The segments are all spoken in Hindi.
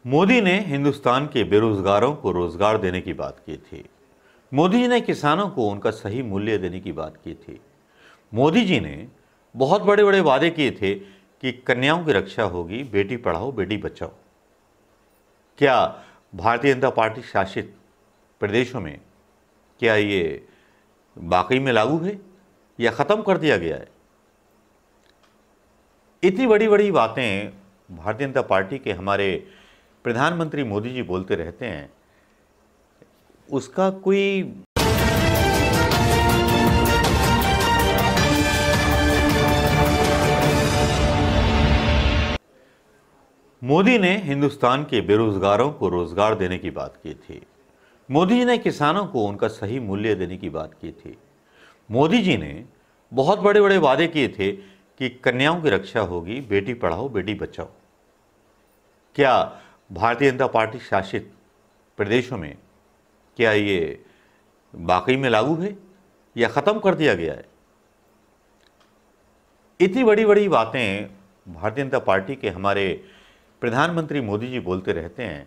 मोदी ने हिंदुस्तान के बेरोजगारों को रोजगार देने की बात की थी। मोदी जी ने किसानों को उनका सही मूल्य देने की बात की थी। मोदी जी ने बहुत बड़े बड़े वादे किए थे कि कन्याओं की रक्षा होगी, बेटी पढ़ाओ बेटी बचाओ। क्या भारतीय जनता पार्टी शासित प्रदेशों में क्या ये वाकई में लागू है या ख़त्म कर दिया गया है? इतनी बड़ी बड़ी बातें भारतीय जनता पार्टी के हमारे प्रधानमंत्री मोदी जी बोलते रहते हैं, उसका कोई मोदी ने हिंदुस्तान के बेरोजगारों को रोजगार देने की बात की थी। मोदी जी ने किसानों को उनका सही मूल्य देने की बात की थी। मोदी जी ने बहुत बड़े बड़े वादे किए थे कि कन्याओं की रक्षा होगी, बेटी पढ़ाओ बेटी बचाओ। क्या भारतीय जनता पार्टी शासित प्रदेशों में क्या ये वाकई में लागू है या ख़त्म कर दिया गया है? इतनी बड़ी बड़ी बातें भारतीय जनता पार्टी के हमारे प्रधानमंत्री मोदी जी बोलते रहते हैं,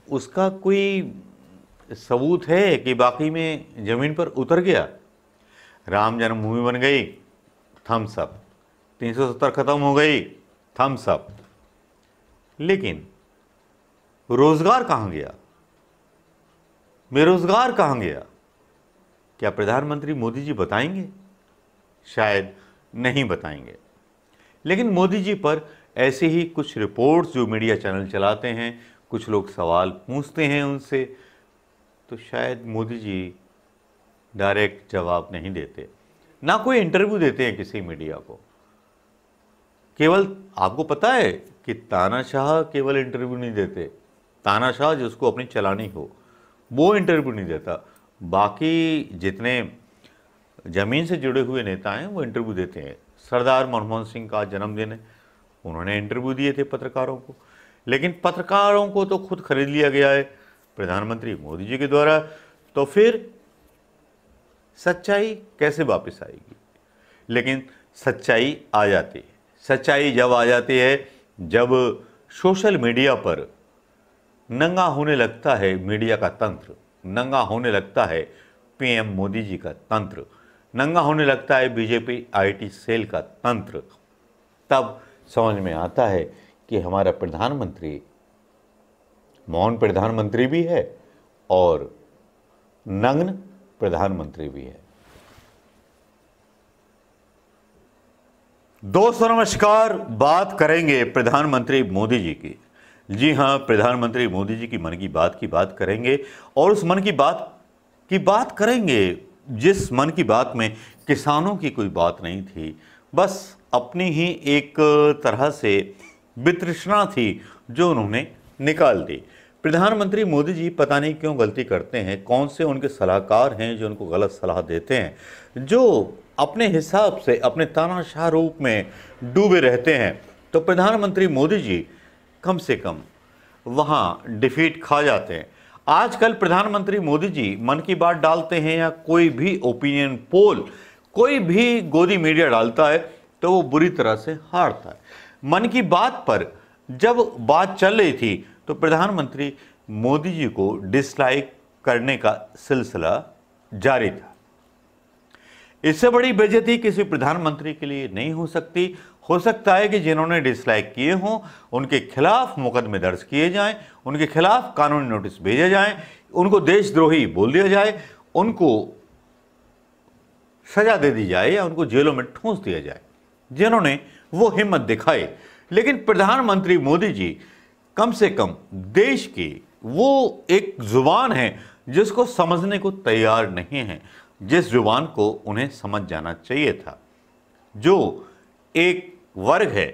उसका कोई सबूत है कि वाकई में ज़मीन पर उतर गया? राम जन्मभूमि बन गई, थम्स अप। 370 खत्म हो गई, थम्स अप। लेकिन रोजगार कहाँ गया? बेरोजगार कहाँ गया? क्या प्रधानमंत्री मोदी जी बताएंगे? शायद नहीं बताएंगे। लेकिन मोदी जी पर ऐसे ही कुछ रिपोर्ट्स जो मीडिया चैनल चलाते हैं, कुछ लोग सवाल पूछते हैं उनसे, तो शायद मोदी जी डायरेक्ट जवाब नहीं देते, ना कोई इंटरव्यू देते हैं किसी मीडिया को। केवल आपको पता है कि तानाशाह केवल इंटरव्यू नहीं देते, तानाशाह जिसको अपनी चलानी हो वो इंटरव्यू नहीं देता। बाकी जितने ज़मीन से जुड़े हुए नेता हैं वो इंटरव्यू देते हैं। सरदार मनमोहन सिंह का जन्मदिन है, उन्होंने इंटरव्यू दिए थे पत्रकारों को, लेकिन पत्रकारों को तो खुद खरीद लिया गया है प्रधानमंत्री मोदी जी के द्वारा। तो फिर सच्चाई कैसे वापस आएगी? लेकिन सच्चाई आ जाती है। सच्चाई जब आ जाती है जब सोशल मीडिया पर नंगा होने लगता है मीडिया का तंत्र, नंगा होने लगता है पीएम मोदी जी का तंत्र, नंगा होने लगता है बीजेपी आईटी सेल का तंत्र। तब समझ में आता है कि हमारा प्रधानमंत्री मौन प्रधानमंत्री भी है और नग्न प्रधानमंत्री भी है। दोस्तों नमस्कार, बात करेंगे प्रधानमंत्री मोदी जी की। जी हाँ, प्रधानमंत्री मोदी जी की मन की बात करेंगे और उस मन की बात करेंगे जिस मन की बात में किसानों की कोई बात नहीं थी, बस अपनी ही एक तरह से वितृष्णा थी जो उन्होंने निकाल दी। प्रधानमंत्री मोदी जी पता नहीं क्यों गलती करते हैं, कौन से उनके सलाहकार हैं जो उनको गलत सलाह देते हैं, जो अपने हिसाब से अपने तानाशाह रूप में डूबे रहते हैं। तो प्रधानमंत्री मोदी जी कम से कम वहाँ डिफीट खा जाते हैं। आजकल प्रधानमंत्री मोदी जी मन की बात डालते हैं या कोई भी ओपिनियन पोल, कोई भी गोदी मीडिया डालता है तो वो बुरी तरह से हारता है। मन की बात पर जब बात चल रही थी तो प्रधानमंत्री मोदी जी को डिसलाइक करने का सिलसिला जारी था। इससे बड़ी बेइज्जती किसी प्रधानमंत्री के लिए नहीं हो सकती। हो सकता है कि जिन्होंने डिसलाइक किए हों उनके खिलाफ मुकदमे दर्ज किए जाएं, उनके खिलाफ कानूनी नोटिस भेजे जाएं, उनको देशद्रोही बोल दिया जाए, उनको सजा दे दी जाए या उनको जेलों में ठूंस दिया जाए, जिन्होंने वो हिम्मत दिखाई। लेकिन प्रधानमंत्री मोदी जी कम से कम देश की वो एक जुबान है जिसको समझने को तैयार नहीं है, जिस जुबान को उन्हें समझ जाना चाहिए था। जो एक वर्ग है,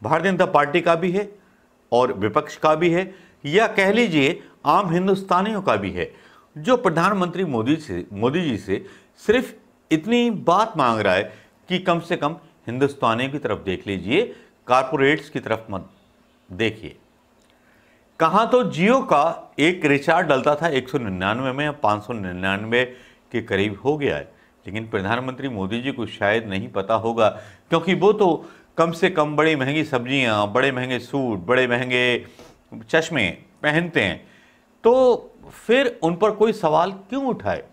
भारतीय जनता पार्टी का भी है और विपक्ष का भी है, या कह लीजिए आम हिंदुस्तानियों का भी है, जो प्रधानमंत्री मोदी जी से सिर्फ इतनी बात मांग रहा है कि कम से कम हिंदुस्तानियों की तरफ देख लीजिए, कारपोरेट्स की तरफ मत देखिए। कहाँ तो जियो का एक रिचार्ज डलता था 199 में, 599 के करीब हो गया है। लेकिन प्रधानमंत्री मोदी जी को शायद नहीं पता होगा, क्योंकि वो तो कम से कम बड़ी महंगी सब्जियां, बड़े महंगे सूट, बड़े महंगे चश्मे पहनते हैं, तो फिर उन पर कोई सवाल क्यों उठाए?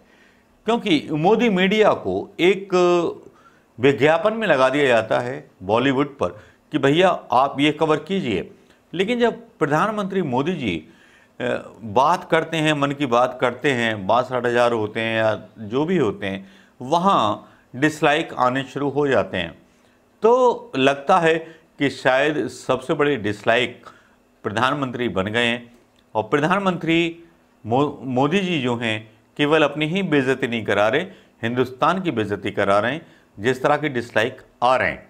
क्योंकि मोदी मीडिया को एक विज्ञापन में लगा दिया जाता है बॉलीवुड पर कि भैया आप ये कवर कीजिए। लेकिन जब प्रधानमंत्री मोदी जी बात करते हैं, मन की बात करते हैं, 62,000 होते हैं या जो भी होते हैं, वहाँ डिसलाइक आने शुरू हो जाते हैं। तो लगता है कि शायद सबसे बड़े डिसलाइक प्रधानमंत्री बन गए हैं, और प्रधानमंत्री मोदी जी जो हैं केवल अपनी ही बेइज्जती नहीं करा रहे, हिंदुस्तान की बेइज्जती करा रहे हैं। जिस तरह के डिसलाइक आ रहे हैं,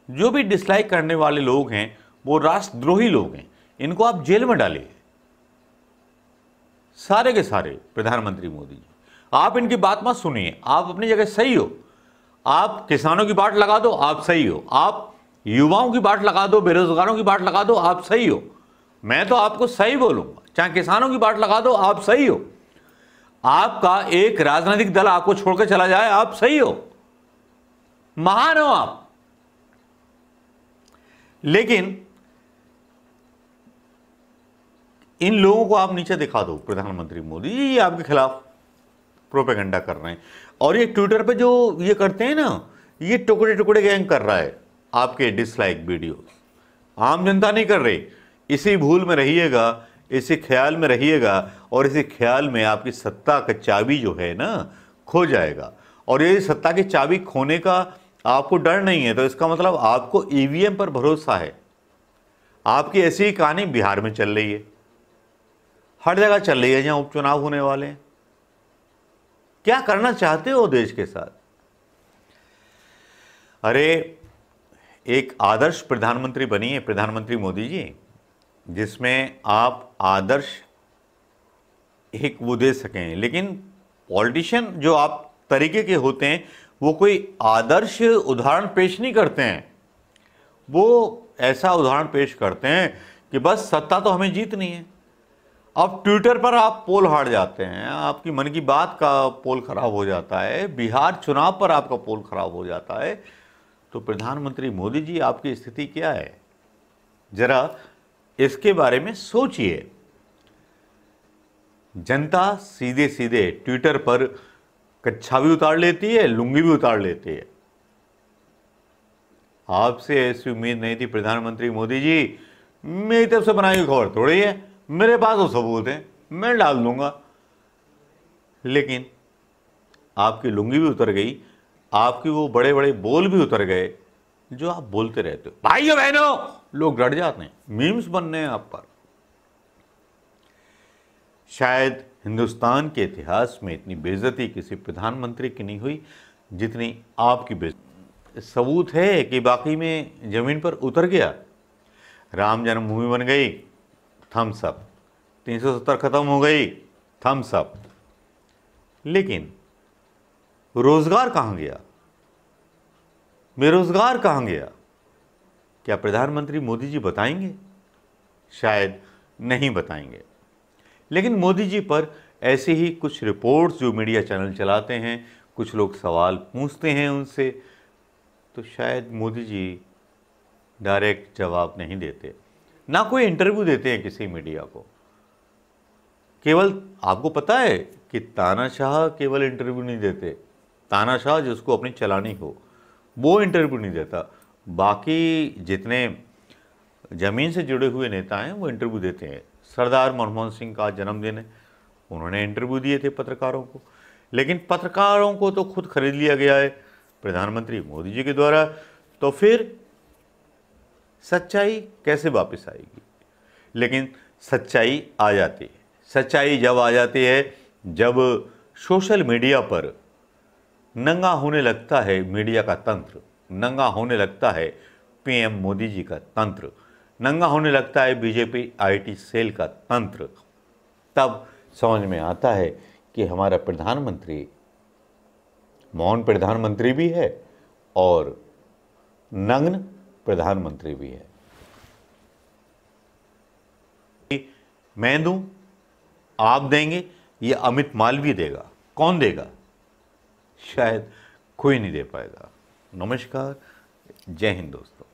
जो भी डिसलाइक करने वाले लोग हैं वो राष्ट्रद्रोही लोग हैं, इनको आप जेल में डालिए, सारे के सारे। प्रधानमंत्री मोदी जी, आप इनकी बात मत सुनिए, आप अपनी जगह सही हो। आप किसानों की बात लगा दो, आप सही हो। आप युवाओं की बात लगा दो, बेरोजगारों की बात लगा दो, आप सही हो। मैं तो आपको सही बोलूंगा, चाहे किसानों की बात लगा दो, आप सही हो। आपका एक राजनीतिक दल आपको छोड़कर चला जाए, आप सही हो, महान हो आप। लेकिन इन लोगों को आप नीचे दिखा दो, प्रधानमंत्री मोदी जी ये आपके खिलाफ प्रोपेगेंडा कर रहे हैं। और ये ट्विटर पे जो ये करते हैं ना, ये टुकड़े टुकड़े गैंग कर रहा है आपके डिसलाइक वीडियो, आम जनता नहीं कर रही। इसी भूल में रहिएगा, इसी ख्याल में रहिएगा, और इसी ख्याल में आपकी सत्ता का चाबी जो है ना खो जाएगा। और ये सत्ता की चाबी खोने का आपको डर नहीं है, तो इसका मतलब आपको ईवीएम पर भरोसा है। आपकी ऐसी ही कहानी बिहार में चल रही है, हर जगह चल रही है जहां उपचुनाव होने वाले हैं। क्या करना चाहते हो देश के साथ? अरे एक आदर्श प्रधानमंत्री बनिए, प्रधानमंत्री मोदी जी, जिसमें आप आदर्श एक वो दे सकें। लेकिन पॉलिटिशियन जो आप तरीके के होते हैं वो कोई आदर्श उदाहरण पेश नहीं करते हैं। वो ऐसा उदाहरण पेश करते हैं कि बस सत्ता तो हमें जीतनी है। अब ट्विटर पर आप पोल हार जाते हैं, आपकी मन की बात का पोल खराब हो जाता है, बिहार चुनाव पर आपका पोल खराब हो जाता है। तो प्रधानमंत्री मोदी जी आपकी स्थिति क्या है, जरा इसके बारे में सोचिए। जनता सीधे सीधे ट्विटर पर कच्छा भी उतार लेती है, लुंगी भी उतार लेती है। आपसे ऐसी उम्मीद नहीं थी प्रधानमंत्री मोदी जी। मेरी तरफ से बनाई हुई खबर थोड़ी है, मेरे पास वो सबूत है, मैं डाल दूंगा। लेकिन आपकी लुंगी भी उतर गई, आपकी वो बड़े बड़े बोल भी उतर गए जो आप बोलते रहते हो। भाइयों बहनों, लोग डर जाते हैं, मीम्स बनने हैं आप पर। शायद हिंदुस्तान के इतिहास में इतनी बेइज्जती किसी प्रधानमंत्री की नहीं हुई जितनी आपकी बेइज्जती। सबूत है कि बाकी में जमीन पर उतर गया। राम जन्मभूमि बन गई, थम्स अप। 370 खत्म हो गई, थम्स अप। लेकिन रोजगार कहां गया, बेरोजगार कहां गया? क्या प्रधानमंत्री मोदी जी बताएंगे? शायद नहीं बताएंगे। लेकिन मोदी जी पर ऐसे ही कुछ रिपोर्ट्स जो मीडिया चैनल चलाते हैं, कुछ लोग सवाल पूछते हैं उनसे, तो शायद मोदी जी डायरेक्ट जवाब नहीं देते, ना कोई इंटरव्यू देते हैं किसी मीडिया को। केवल आपको पता है कि तानाशाह केवल इंटरव्यू नहीं देते, तानाशाह जिसको अपनी चलानी हो वो इंटरव्यू नहीं देता। बाकी जितने ज़मीन से जुड़े हुए नेता हैं वो इंटरव्यू देते हैं। सरदार मनमोहन सिंह का जन्मदिन है, उन्होंने इंटरव्यू दिए थे पत्रकारों को। लेकिन पत्रकारों को तो खुद खरीद लिया गया है प्रधानमंत्री मोदी जी के द्वारा। तो फिर सच्चाई कैसे वापस आएगी? लेकिन सच्चाई आ जाती है। सच्चाई जब आ जाती है जब सोशल मीडिया पर नंगा होने लगता है मीडिया का तंत्र, नंगा होने लगता है पीएम मोदी जी का तंत्र, नंगा होने लगता है बीजेपी आईटी सेल का तंत्र। तब समझ में आता है कि हमारा प्रधानमंत्री मौन प्रधानमंत्री भी है और नग्न प्रधानमंत्री भी है। मैं दूं, आप देंगे, ये अमित मालवीय देगा? कौन देगा? शायद कोई नहीं दे पाएगा। नमस्कार, जय हिंद दोस्तों।